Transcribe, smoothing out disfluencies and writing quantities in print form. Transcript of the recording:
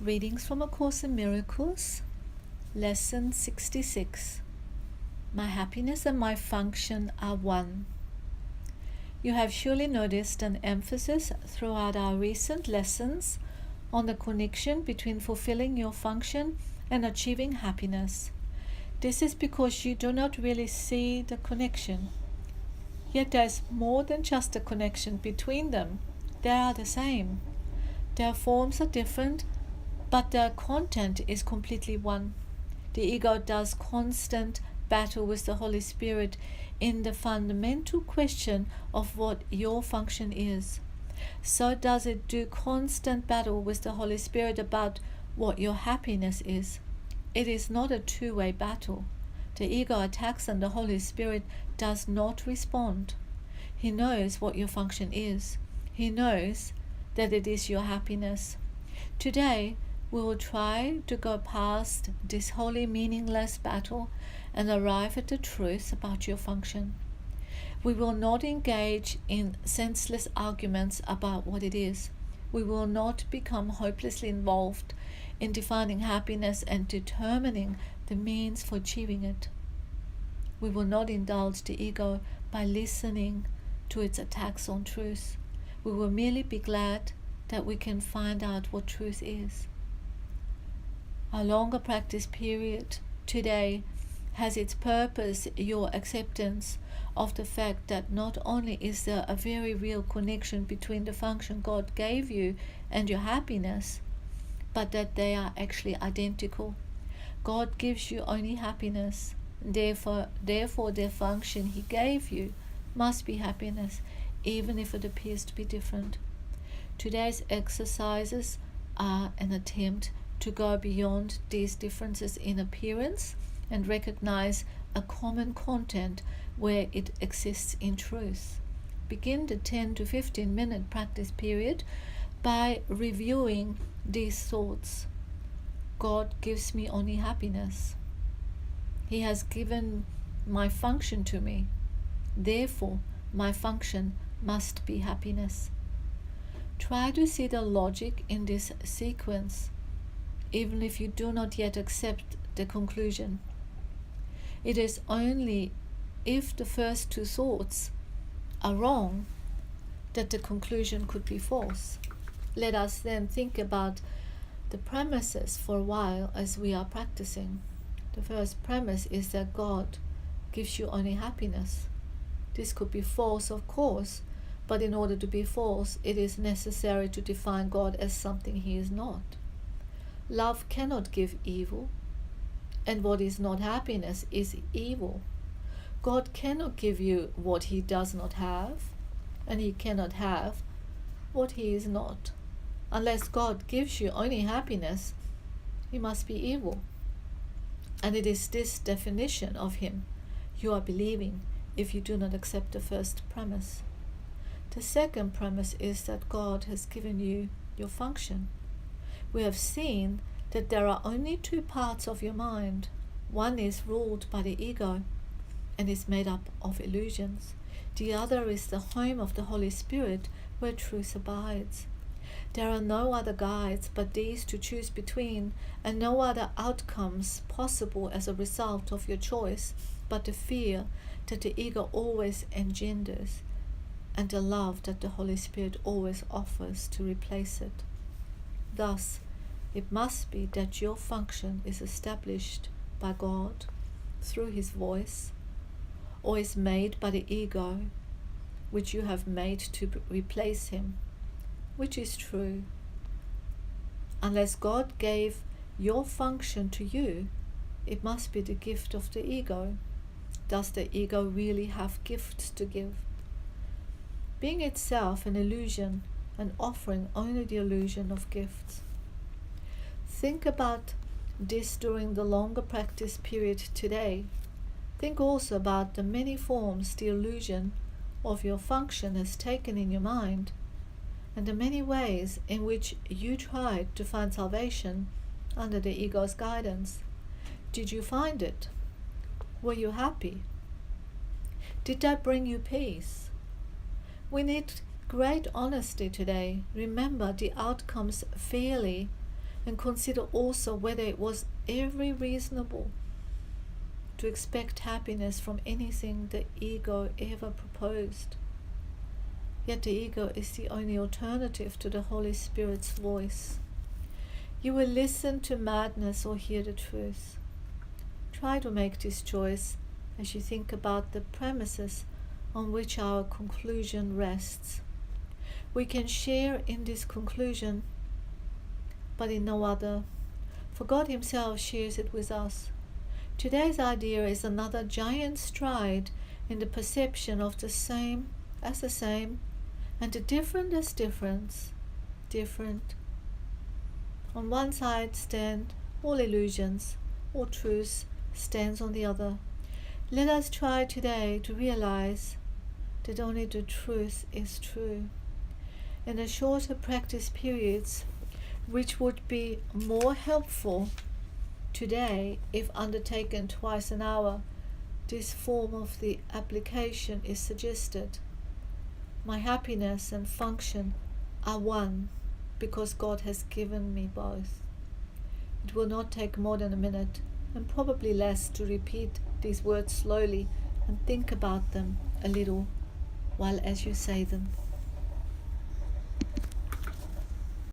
Readings from A Course in Miracles, Lesson 66. My happiness and my function are one. You have surely noticed an emphasis throughout our recent lessons on the connection between fulfilling your function and achieving happiness. This is because you do not really see the connection. Yet there is more than just a connection between them. They are the same. Their forms are different, but their content is completely one. The ego does constant battle with the Holy Spirit in the fundamental question of what your function is. So does it do constant battle with the Holy Spirit about what your happiness is. It is not a two-way battle. The ego attacks and the Holy Spirit does not respond. He knows what your function is. He knows that it is your happiness. Today, we will try to go past this wholly meaningless battle and arrive at the truth about your function. We will not engage in senseless arguments about what it is. We will not become hopelessly involved in defining happiness and determining the means for achieving it. We will not indulge the ego by listening to its attacks on truth. We will merely be glad that we can find out what truth is. Our longer practice period today has its purpose your acceptance of the fact that not only is there a very real connection between the function God gave you and your happiness, but that they are actually identical. God gives you only happiness. Therefore, the function He gave you must be happiness, even if it appears to be different. Today's exercises are an attempt to go beyond these differences in appearance and recognize a common content where it exists in truth. Begin the 10 to 15 minute practice period by reviewing these thoughts. God gives me only happiness. He has given my function to me. Therefore, my function must be happiness. Try to see the logic in this sequence, even if you do not yet accept the conclusion. It is only if the first two thoughts are wrong that the conclusion could be false. Let us then think about the premises for a while as we are practicing. The first premise is that God gives you only happiness. This could be false, of course, but in order to be false, it is necessary to define God as something He is not. Love cannot give evil, and what is not happiness is evil. God cannot give you what He does not have, and He cannot have what He is not. Unless God gives you only happiness, He must be evil. And it is this definition of Him you are believing if you do not accept the first premise. The second premise is that God has given you your function. We have seen that there are only two parts of your mind. One is ruled by the ego and is made up of illusions. The other is the home of the Holy Spirit where truth abides. There are no other guides but these to choose between, and no other outcomes possible as a result of your choice but the fear that the ego always engenders and the love that the Holy Spirit always offers to replace it. Thus, it must be that your function is established by God through His voice, or is made by the ego, which you have made to replace Him. Which is true? Unless God gave your function to you, it must be the gift of the ego. Does the ego really have gifts to give? Being itself an illusion and offering only the illusion of gifts. Think about this during the longer practice period today. Think also about the many forms the illusion of your function has taken in your mind, and the many ways in which you tried to find salvation under the ego's guidance. Did you find it? Were you happy? Did that bring you peace? We need great honesty today. Remember the outcomes fairly and consider also whether it was ever reasonable to expect happiness from anything the ego ever proposed. Yet the ego is the only alternative to the Holy Spirit's voice. You will listen to madness or hear the truth. Try to make this choice as you think about the premises on which our conclusion rests. We can share in this conclusion, but in no other, for God Himself shares it with us. Today's idea is another giant stride in the perception of the same as the same, and the different as difference. On one side stand all illusions, all truth stands on the other. Let us try today to realize that only the truth is true. In the shorter practice periods, which would be more helpful today if undertaken twice an hour, this form of the application is suggested. My happiness and function are one because God has given me both. It will not take more than a minute, and probably less, to repeat these words slowly and think about them a little while as you say them.